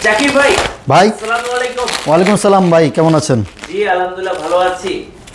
জাকির ভাই ভাই আসসালামু আলাইকুম। ওয়ালাইকুম আসসালাম ভাই, কেমন আছেন? জি আলহামদুলিল্লাহ ভালো আছি।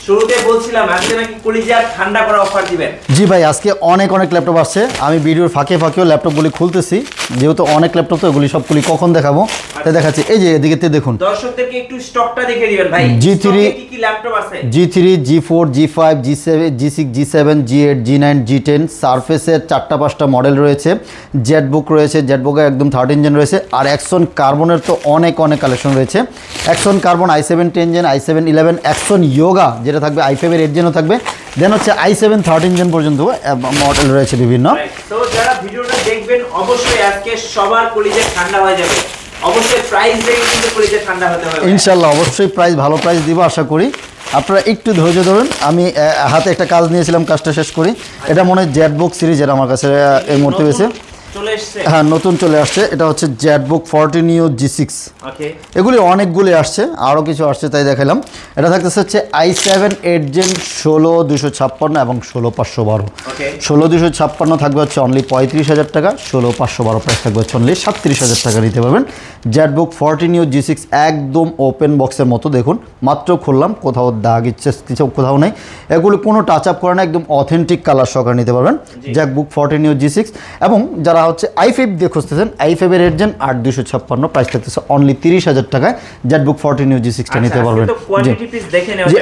শুরুতে বলছিলাম আজকে নাকি কলিজা ঠান্ডা করা অফার দিবেন। জি ভাই, আজকে অনেক ল্যাপটপ আসছে। আমি ভিডিওর ফাঁকেও ল্যাপটপগুলি খুলতেছি, যেহেতু অনেক ল্যাপটপ তো এগুলি সবগুলি কখন দেখাবো তাই দেখাচ্ছি। এই যে এদিকে দেখুন, দর্শকদেরকে একটু স্টকটা দেখে দিবেন ভাই। G3 কি কি ল্যাপটপ আছে? G3, G4, G5, G7, G6, G7, G8, G9, G10 সারফেসের 4-5টা মডেল রয়েছে। জেটবুক রয়েছে, জেটবুকে একদম 13 জেন রয়েছে। আর অ্যাক্সন কার্বনের তো অনেক কালেকশন রয়েছে। X1 carbon i7 10 gen, i7 11, X1 Yoga যেটা থাকবে i5 এর 8 জেনও থাকবে। দেন হচ্ছে i7 13 জেন পর্যন্ত মডেল রয়েছে বিভিন্ন। তো যারা ভিডিওটা দেখবেন অবশ্যই আজকে সবার কলিজা ঠান্ডা হয়ে যাবে। অবশ্যই প্রাইস দেখে কিন্তু কলিজা ঠান্ডা হতে হবে ইনশাআল্লাহ, অবশ্যই ভালো প্রাইস দিব আশা করি। আপনারা একটু ধৈর্য ধরুন, আমি হাতে একটা কাজ নিয়েছিলাম, কাজটা শেষ করি। এটা মনে হয় জেটবুক সিরিজের আমার কাছে এই মুহূর্তে পেয়েছে। চলে আসছে, হ্যাঁ নতুন চলে আসছে। এটা হচ্ছে জেটবুক 14 নিও G6। ওকে, এগুলি অনেকগুলি আসছে, আরও কিছু আসছে তাই দেখালাম। এটা থাকতেছে হচ্ছে i7 8 জেন 16256 এবং 16512। 16256 থাকবে হচ্ছে অনলি 35,000 টাকা, 16512 প্রাইস থাকবে হচ্ছে অনলি 37,000 টাকা নিতে পারবেন। জেটবুক 14 নিও G6 একদম ওপেন বক্সের মতো, দেখুন মাত্র খুললাম, কোথাও দাগ ইচ্ছে কিছু কোথাও নেই। এগুলি কোনো টাচ আপ করে না, একদম অথেন্টিক কালার সহকারে নিতে পারবেন জেটবুক 14 নিও G6। এবং যারা হচ্ছে i5 দিয়ে খুঁজতেছেন, i5 এর 8 জেন 8256 প্রাইস থাকতেছে অনলি 30,000 টাকায়। জেটবুক 14 নিও G6টা নিতে পারবেন। যে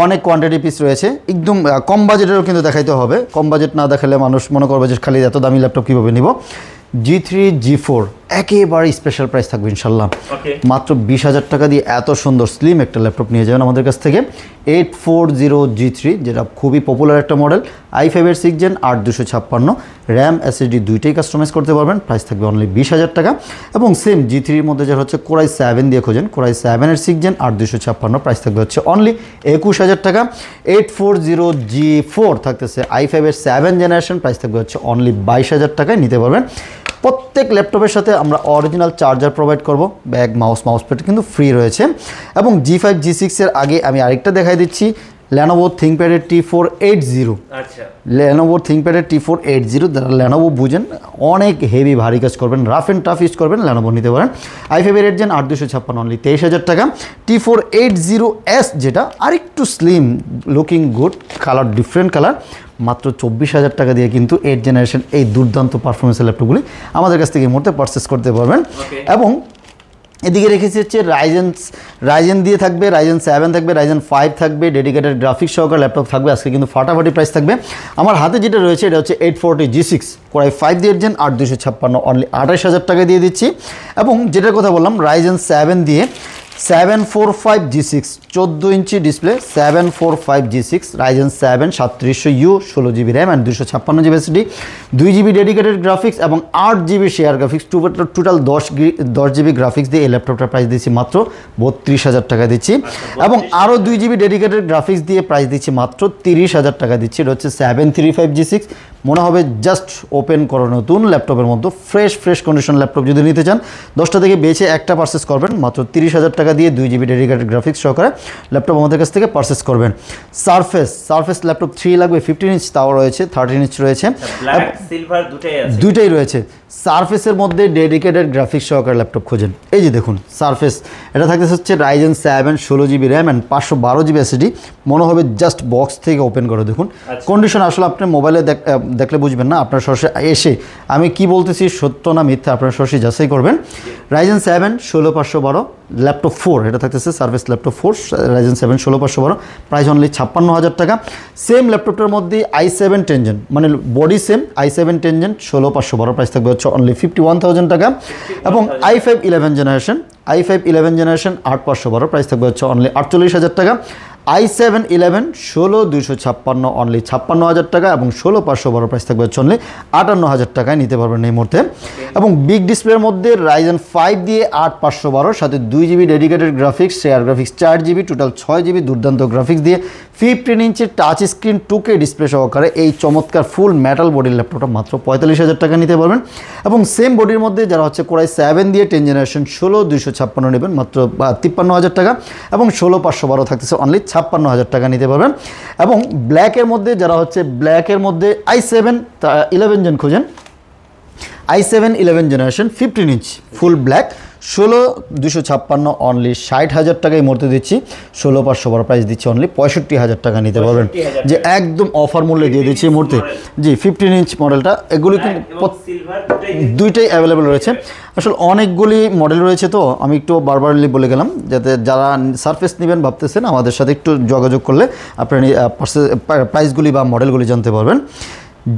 অনেক কোয়ান্টিটি পিস রয়েছে, একদম কম বাজেটেরও কিন্তু দেখাইতে হবে। কম বাজেট না দেখালে মানুষ মনে করবে যে খালি এত দামি ল্যাপটপ কীভাবে নিব। G3 G4 একেবারে স্পেশাল প্রাইস থাকবে ইনশাল্লাহ। মাত্র 20,000 টাকা দিয়ে এত সুন্দর স্লিম একটা ল্যাপটপ নিয়ে যাবেন আমাদের কাছ থেকে। 840 G3 যেটা খুবই পপুলার একটা মডেল, i5 এর 6 জেন 8256, র্যাম SSD দুইটাই কাস্টমাইজ করতে পারবেন। প্রাইস থাকবে অনলি 20,000 টাকা। এবং সেম G3 এর মধ্যে যেটা হচ্ছে Core i7 দিয়ে খোঁজেন, Core i7 এর 6 জেন 8256, প্রাইস থাকবে হচ্ছে অনলি 21,000 টাকা। 840 G4 থাকতেছে i5 এর 7 জেনারেশন, প্রাইস থাকবে হচ্ছে অনলি 22,000 টাকায় নিতে পারবেন। প্রত্যেক ল্যাপটপের সাথে আমরা অরিজিনাল চার্জার প্রোভাইড করব, ব্যাগ মাউস প্যাড কিন্তু ফ্রি রয়েছে। এবং G5 G6 এর আগে আমি আরেকটা দেখাই দিচ্ছি, Lenovo ThinkPad T480। আচ্ছা, Lenovo ThinkPad T480 যারা Lenovo বুঝেন, অনেক হেভি ভারী কাজ করবেন, রাফ অ্যান্ড টাফ ইউজ করবেন, Lenovo নিতে পারেন। i5 এর 8 জেন 8256 অনলি 23,000 টাকা। T480S যেটা আরেকটু slim looking good, colour different colour, মাত্র 24,000 টাকা দিয়ে কিন্তু 8 জেনারেশন এই দুর্দান্ত পারফরমেন্সের ল্যাপটপগুলি আমাদের কাছ থেকে এই মুহূর্তে পারচেস করতে পারবেন। এবং এদিকে রেখেছি হচ্ছে রাইজেন দিয়ে থাকবে, Ryzen 7 থাকবে, Ryzen 5 থাকবে, ডেডিকেটেড গ্রাফিক্স সহকারে ল্যাপটপ থাকবে। আজকে কিন্তু ফাটাফাটি প্রাইস থাকবে। আমার হাতে যেটা রয়েছে এটা হচ্ছে 840 G6 Core i5 দিয়ে 8 জেন 8256 অনলি 28,000 টাকা দিয়ে দিচ্ছি। এবং যেটার কথা বললাম Ryzen 7 দিয়ে 745 G6 14 inch display, 745 G6 Ryzen 7 3700U 16GB RAM and 256GB SSD, 2GB dedicated graphics এবং 8GB share graphics, total 10GB graphics দিয়ে এই ল্যাপটপটার প্রাইস দিচ্ছি মাত্র 32,000 টাকা দিচ্ছি। এবং আরও 2GB ডেডিকেটেড গ্রাফিক্স দিয়ে প্রাইস দিচ্ছি মাত্র 30,000 টাকা দিচ্ছি। এটা হচ্ছে 735 G6, মনে হবে জাস্ট ওপেন করা নতুন ল্যাপটপের মতো, ফ্রেশ কন্ডিশন ল্যাপটপ যদি নিতে চান 10টা থেকে বেছে একটা পারচেস করবেন মাত্র 30,000 টাকা দিয়ে, 2GB ডেডিকেটেড গ্রাফিক্স সহকারে ল্যাপটপ আমাদের কাছ থেকে পারচেস করবেন। সারফেস ল্যাপটপ 3 লাগবে, 15 ইঞ্চ তাও রয়েছে, 13 ইঞ্চ রয়েছে, ব্ল্যাক সিলভার দুটাই রয়েছে। সারফেসের মধ্যে ডেডিকেটেড গ্রাফিক্স সহকারে ল্যাপটপ খোঁজেন, এই যে দেখুন সারফেস। এটা থাকতেছে হচ্ছে Ryzen 7 16GB RAM and 512GB SSD, মনে হবে জাস্ট বক্স থেকে ওপেন করে দেখুন। কন্ডিশন আসলে আপনি মোবাইলে দেখলে বুঝবেন না, আপনার সরাসরি এসে আমি কি বলতেছি সত্য না মিথ্যা আপনার সরাসরি যাচাই করবেন। Ryzen 7 16512 ল্যাপটপ 4, এটা থাকতেছে service laptop 4 Ryzen 7 16512, price only 56,000 টাকা। সেম ল্যাপটপটার মধ্যে i7 10 জেন, মানে body same i7 10 gen 16512, price থাকবে হচ্ছে অনলি 51,000 টাকা। এবং i5 11 জেনারেশন 8512, প্রাইস থাকবে হচ্ছে অনলি 48,000 টাকা। i7 11 16256 অনলি 56,000 টাকা এবং 16512 প্রাইস থাকবে হচ্ছে অনলি 58,000 টাকায় নিতে পারবেন এই মুহূর্তে। এবং বিগ ডিসপ্লের মধ্যে Ryzen 5 দিয়ে 8512 সাথে 2GB dedicated graphics, share graphics 4GB, total 6GB দুর্দান্ত গ্রাফিক্স দিয়ে 15 ইঞ্চির টাচ স্ক্রিন 2K ডিসপ্লে সহকারে এই চমৎকার ফুল মেটাল বডির ল্যাপটপটা মাত্র 45,000 টাকা নিতে পারবেন। এবং সেম বডির মধ্যে যারা হচ্ছে Core i7 দিয়ে 10 জেনারেশন 16256 নেবেন মাত্র 53,000 টাকা এবং 16512 থাকতেছে অনলি 56,000 টাকা নিতে পারবেন। এবং ব্ল্যাকের মধ্যে যারা হচ্ছে ব্ল্যাকের মধ্যে i7 11 জেন খোঁজেন, i7 11 generation 15 inch full black 16256 only 60,000 টাকা এই মুহূর্তে দিচ্ছি। 16512 প্রাইস দিচ্ছি অনলি 65,000 টাকা নিতে পারবেন, যে একদম অফার মূল্যে দিয়ে দিচ্ছি এই মুহূর্তে। জি 15 ইঞ্চ মডেলটা, এগুলি কিন্তু দুইটাই অ্যাভেলেবেল রয়েছে। আসলে অনেকগুলি মডেল রয়েছে, তো আমি একটু বারবারলি বলে গেলাম, যাতে যারা সারফেস নেবেন ভাবতেছেন আমাদের সাথে একটু যোগাযোগ করলে আপনারা প্রাইসগুলি বা মডেলগুলি জানতে পারবেন।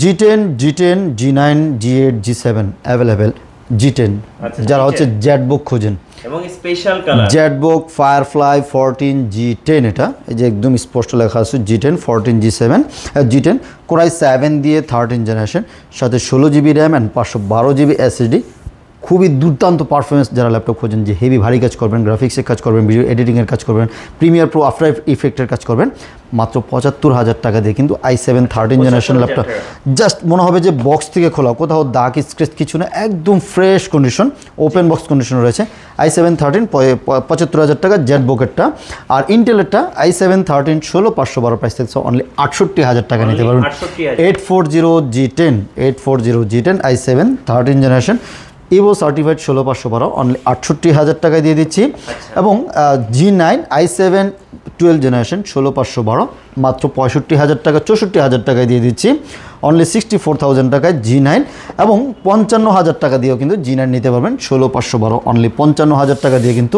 G10, G10, G9, G8, G7 available. G10 যারা হচ্ছে জেটবুক খোঁজেন এবং special colour Jetbook firefly 14 G10, এটা এই যে একদম স্পষ্ট লেখা আছে G10 14 G7 G10 কোরাই 7 দিয়ে 13 জেনারেশন, সাথে 16GB RAM and 512GB SSD। খুবই দুর্দান্ত পারফরমেন্স যারা ল্যাপটপ খোঁজেন, যে হেভি ভারী কাজ করবেন, গ্রাফিক্সের কাজ করবেন, ভিডিও এডিটিংয়ের কাজ করবেন, প্রিমিয়ার প্রো আফটার ইফেক্টের কাজ করবেন, মাত্র 75,000 টাকা দিয়ে কিন্তু i7 13 জেনারেশন ল্যাপটপ। জাস্ট মনে হবে যে বক্স থেকে খোলা, কোথাও দাগ স্ক্র্যাচ কিছু না, একদম fresh condition, open box condition রয়েছে। i7 13 75,000 টাকা জেটবুকেরটা। আর ইন্টেলেরটা i7 13 16512 প্রাইস থাকছে অনলি 68,000 টাকা নিতে পারবেন। 840 G10 i7 13 generation Ivo certified 16512 only 68,000 টাকায় দিয়ে দিচ্ছি। এবং G9 i7 12 জেনারেশন 16512 মাত্র 65,000 টাকা 64,000 টাকায় দিয়ে দিচ্ছি অনলি 64,000 টাকায় G9। এবং 55,000 টাকা দিয়েও কিন্তু G9 নিতে পারবেন 16512 অনলি 55,000 টাকা দিয়ে কিন্তু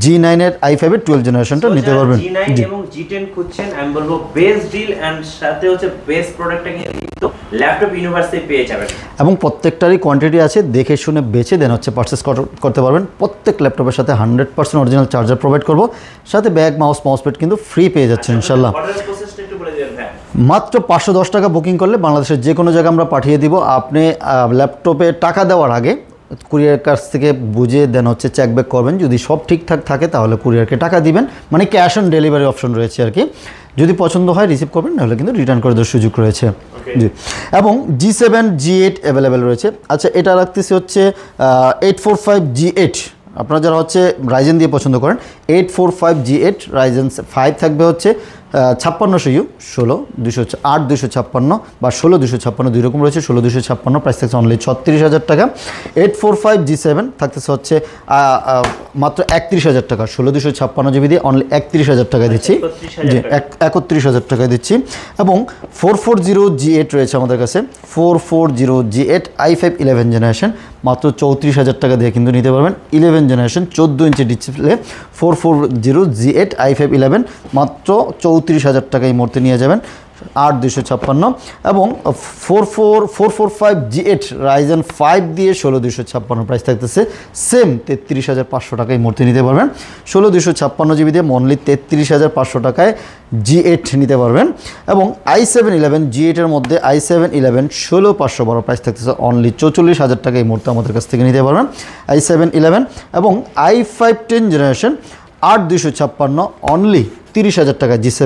G9 এর i5 এর 12 জেনারেশনটা নিতে পারবেন। G9 এবং G10 খুঁজছেন, আমি বলবো বেস্ট ডিল এন্ড সাথে হচ্ছে বেস্ট প্রোডাক্টটা কিন্তু ল্যাপটপ ইউনিভার্সে পেয়ে যাবেন। এবং প্রত্যেকটারই কোয়ান্টিটি আছে, দেখে শুনে বেছে দেন হচ্ছে পারচেস করতে পারবেন। প্রত্যেক ল্যাপটপের সাথে 100% অরিজিনাল চার্জার প্রোভাইড করব, সাথে ব্যাগ মাউস প্যাড কিন্তু ফ্রি পেয়ে যাচ্ছেন ইনশাআল্লাহ। মাত্র 510 টাকা বুকিং করলে বাংলাদেশের যে কোনো জায়গায় আমরা পাঠিয়ে দিব। আপনি ল্যাপটপে টাকা দেওয়ার আগে কুরিয়ার কাছ থেকে বুঝে দেন হচ্ছে চেক ব্যাক করবেন, যদি সব ঠিকঠাক থাকে তাহলে কুরিয়ারকে টাকা দিবেন, মানে ক্যাশ অন ডেলিভারি অপশন রয়েছে আর কি। যদি পছন্দ হয় রিসিভ করবেন, নাহলে কিন্তু রিটার্ন করে দেওয়ার সুযোগ রয়েছে। জি, এবং G7 G8 অ্যাভেলেবেল রয়েছে। আচ্ছা, এটা রাখতেছি হচ্ছে 845 G8। আপনারা যারা হচ্ছে রাইজেন দিয়ে পছন্দ করেন, 845 G8 রাইজেন 5 থাকবে হচ্ছে 5600U 256 বা 16256 দুই রকম রয়েছে। 16256 প্রাইস থাকছে অনলি 36,000 টাকা। 845 G7 থাকতেছে হচ্ছে মাত্র 31,000 টাকা। 16256GB দিয়ে অনলি 31,000 টাকায় দিচ্ছি, জি 31,000 টাকায় দিচ্ছি। এবং 440 G8 রয়েছে আমাদের কাছে, 440 G8 i5 11 জেনারেশন মাত্র 34,000 টাকা দিয়ে কিন্তু নিতে পারবেন। 11 generation 14 inch display 440 G8 i5 11 মাত্র 34,000 টাকা এই মুহূর্তে নিয়ে যাবেন। 8256 এবং 445 G8 রাইজেন 5 দিয়ে 16256 প্রাইস থাকতেছে সেম 33,500 টাকা এই মুহূর্তে নিতে পারবেন। 16256GB দিয়ে অনলি 33,500 টাকায় G8 নিতে পারবেন। এবং i7 11 G8 এর মধ্যে i7 11 16512 প্রাইস থাকতেছে অনলি 44,000 টাকা এই মুহূর্তে আমাদের কাছ থেকে নিতে পারবেন i7 11। এবং i5 10 জেনারেশন 8256 অনলি 30,000 টাকা G7।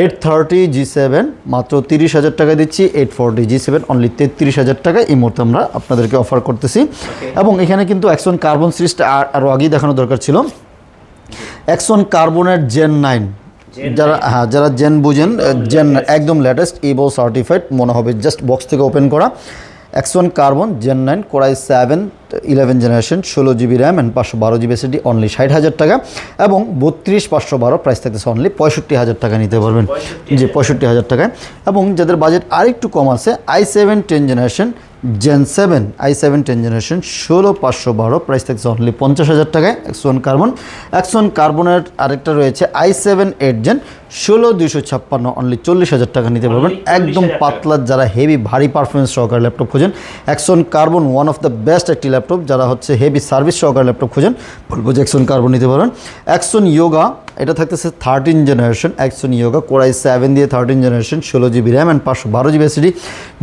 830 G7 মাত্র 30,000 টাকা দিচ্ছি। 840 G7 অনলি 33,000 টাকা এই মুহূর্তে আমরা আপনাদেরকে অফার করতেছি। এবং এখানে কিন্তু Axon কার্বন সিরিজটা আরও আগেই দেখানো দরকার ছিল। Axon কার্বনের Gen 9 যারা জেন বুঝেন, জেন একদম লেটেস্ট ইভো সার্টিফাইড, মনে হবে জাস্ট বক্স থেকে ওপেন করা। Axon carbon Gen 9 core i 7 11 generation 16GB RAM and 512GB SSD only 60,000 টাকা। এবং 32512 প্রাইস থাকতেছে অনলি 65,000 টাকা নিতে পারবেন, জি 65,000 টাকায়। এবং যাদের বাজেট আরেকটু কম আছে, i7 10 generation Gen 7 i7 10 generation 16512 price থাকছে অনলি 50,000 টাকায় Axon কার্বনের আরেকটা রয়েছে i7 8 Gen 16256 অনলি 40,000 টাকা নিতে পারবেন। একদম পাতলা, যারা হেভি ভারী পারফরমেন্স সহকারে ল্যাপটপ খোঁজেন, Axon carbon one of the best একটি ল্যাপটপ। যারা হচ্ছে হেভি সার্ভিস সহকারে ল্যাপটপ খোঁজেন, বলবো যে Axon কার্বন নিতে পারেন। Axon Yoga এটা থাকতেছে 13 জেনারেশন Axon Yoga কোরাই 7 দিয়ে 13 generation 16GB RAM and 512GB SSD।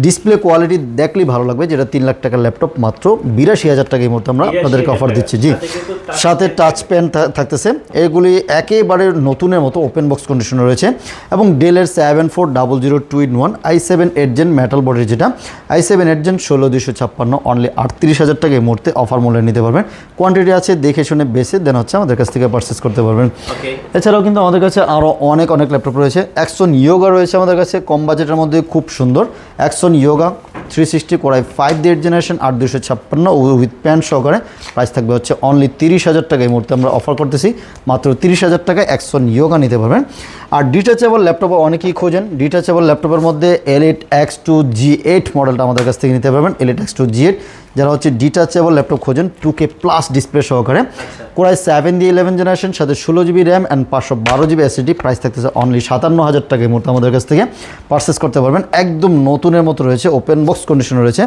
Display quality দেখলেই ভালো লাগবে, যেটা 3 লাখ টাকার ল্যাপটপ মাত্র 82,000 টাকা এই মুহূর্তে আমরা আপনাদেরকে অফার দিচ্ছি, জি। সাথে টাচ পেন থাকতেছে, এগুলি একেবারে নতুনের মতো ওপেন বক্স কন্ডিশন কন্ডিশনে রয়েছে এবং ডেলের 7400 i7 8 জেন মেটাল বডির যেটা i7 8 জেন 16256 অনলি 38,000 টাকা এই মুহূর্তে অফার মূল্যে নিতে পারবেন। কোয়ান্টিটি আছে, দেখে শুনে বেছে দেন হচ্ছে আমাদের কাছ থেকে পারচেস করতে পারবেন। এছাড়াও কিন্তু আমাদের কাছে আরও অনেক ল্যাপটপ রয়েছে। অ্যাক্সন ইয়োগা রয়েছে আমাদের কাছে কম বাজেটের মধ্যে, খুব সুন্দর Axon yoga 360 core i 5 8 generation 8256 with pan সহকারে প্রাইস থাকবে হচ্ছে অনলি 30,000 টাকা এই মুহূর্তে আমরা অফার করতেছি। মাত্র 30,000 টাকায় অ্যাক্সন ইয়োগা নিতে পারবেন। আর ডিটাচেবল ল্যাপটপ অনেকেই খোঁজেন, ডিটাচেবল ল্যাপটপের মধ্যে Elite X2 G8 মডেলটা আমাদের কাছ থেকে নিতে পারবেন। Elite X2 G8 যারা হচ্ছে ডিটাচেবল ল্যাপটপ খোঁজেন 2K প্লাস ডিসপ্লে সহকারে কোরাই 7 দিয়ে 11 জেনারেশন সাথে 16 GB RAM and 512 GB SSD price থাকতেছে অনলি 57,000 টাকা এই মুহূর্তে আমাদের কাছ থেকে পারচেস করতে পারবেন। একদম নতুনের মতো রয়েছে, ওপেন বক্স কন্ডিশনে রয়েছে।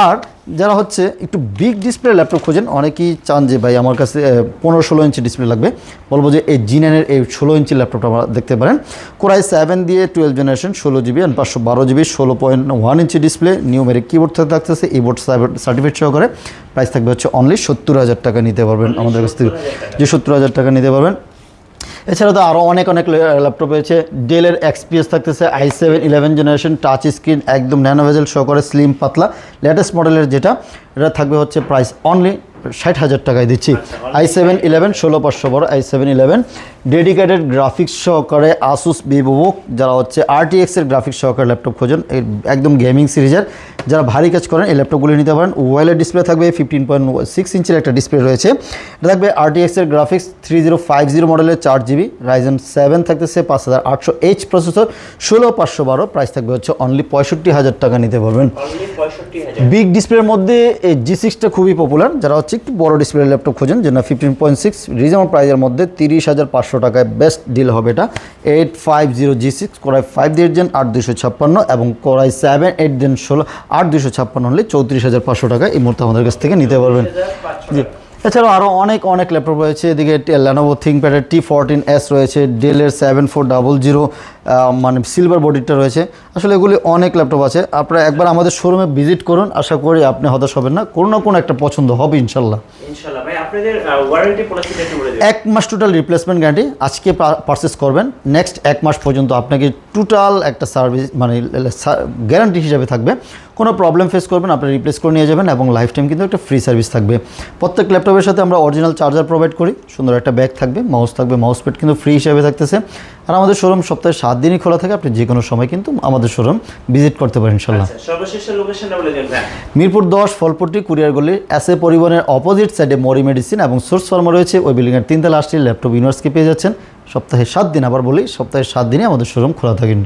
আর যারা হচ্ছে একটু বিগ ডিসপ্লে ল্যাপটপ খোঁজেন, অনেকেই চান যে ভাই আমার কাছে 15-16 ইঞ্চি ডিসপ্লে লাগবে, বলবো যে এই G9 এই 16 ইঞ্চি ল্যাপটপটা আমরা দেখতে পারেন। কোরাই 7 দিয়ে 12 generation 16 GB and 512 GB 16.1 inch display, numeric keyboard থাকতেছে, ইবোর্ড সার্টিফিকেট সহকারে প্রাইস থাকবে হচ্ছে অনলি 70,000 টাকা নিতে পারবেন আমাদের কাছ থেকে, যে 70,000 টাকা নিতে পারবেন। এছাড়া তো আরও অনেক ল্যাপটপ রয়েছে। ডেলের XPS থাকতেছে i7 11 জেনারেশন টাচ স্ক্রিন একদম ন্যানো ভেজেল সহকারে স্লিম পাতলা লেটেস্ট মডেলের যেটা, এটা থাকবে হচ্ছে প্রাইস অনলি 60,000 টাকায় দিচ্ছি। i7 11 16500 বড় i7 11 ডেডিকেটেড গ্রাফিক্স সহকারে আসুস ভিভোবুক যারা হচ্ছে RTX এর গ্রাফিক্স সহকারে ল্যাপটপ খোঁজেন, একদম গেমিং সিরিজের যারা ভারী কাজ করেন এই ল্যাপটপগুলি নিতে পারেন। ওয়েলের ডিসপ্লে থাকবে 15.6 ইঞ্চির একটা ডিসপ্লে রয়েছে। এটা থাকবে RTX এর গ্রাফিক্স 3050 মডেলের 4 জিবি Ryzen 7 থাকতেছে 5800H প্রসেসর 16512 প্রাইস থাকবে হচ্ছে অনলি 65,000 টাকা নিতে পারবেন। বিগ ডিসপ্লের মধ্যে এই G6টা খুবই পপুলার, যারা হচ্ছে একটু বড় ডিসপ্লে ল্যাপটপ খোঁজেন যেটা 15.6 রিজনেবল প্রাইসের মধ্যে 30,500 টাকায় বেস্ট ডিল হবে এটা। 850 G6 কোরাই 5 8 জেন 8256 এবং কোরাই 7 8 জেন 8256 হলে 34,500 টাকা এই মুহূর্তে আমাদের কাছ থেকে নিতে পারবেন। জি, এছাড়াও আরও অনেক ল্যাপটপ রয়েছে। এদিকে Lenovo ThinkPad T14s রয়েছে, ডেলের 7400 মানে সিলভার বডিটা রয়েছে। আসলে এগুলি অনেক ল্যাপটপ আছে, আপনারা একবার আমাদের শোরুমে ভিজিট করুন, আশা করি আপনি হতাশ হবেন না, কোনো না কোনো একটা পছন্দ হবে ইনশাল্লাহ। ভাই আপনাদের ওয়ারেন্টি পলিসিটা একটু বলে দিন। 1 মাস টোটাল রিপ্লেসমেন্ট গ্যারান্টি, আজকে পারচেস করবেন নেক্সট 1 মাস পর্যন্ত আপনাকে টোটাল একটা সার্ভিস মানে গ্যারান্টি হিসাবে থাকবে। কোনো প্রবলেম ফেস করবেন আপনি রিপ্লেস করে নিয়ে যাবেন এবং লাইফ টাইম কিন্তু একটা ফ্রি সার্ভিস থাকবে। প্রত্যেক ল্যাপটপের সাথে আমরা অরিজিনাল চার্জার প্রোভাইড করি, সুন্দর একটা ব্যাগ থাকবে, মাউস থাকবে, মাউস প্যাড কিন্তু ফ্রি হিসাবে থাকতেছে। আর আমাদের শোরুম সপ্তাহে 7 দিনই খোলা থাকে, আপনি যে কোনো সময় কিন্তু আমাদের শোরুম ভিজিট করতে পারেন ইনশাল্লাহ। সর্বশেষ লোকেশনটা বলে দিন ভাই। মিরপুর 10 ফলপট্টি কুরিয়ার গলি এসএ পরিবহনের অপোজিট সাইডে মরি মেডিসিন এবং সোর্স ফার্মা রয়েছে, ওই বিল্ডিংয়ের 3 তলা আসলে ল্যাপটপ ইউনিভার্সকে পেয়ে যাচ্ছেন। সপ্তাহে 7 দিন, আবার বলি সপ্তাহে 7 দিনে আমাদের শোরুম খোলা থাকেন।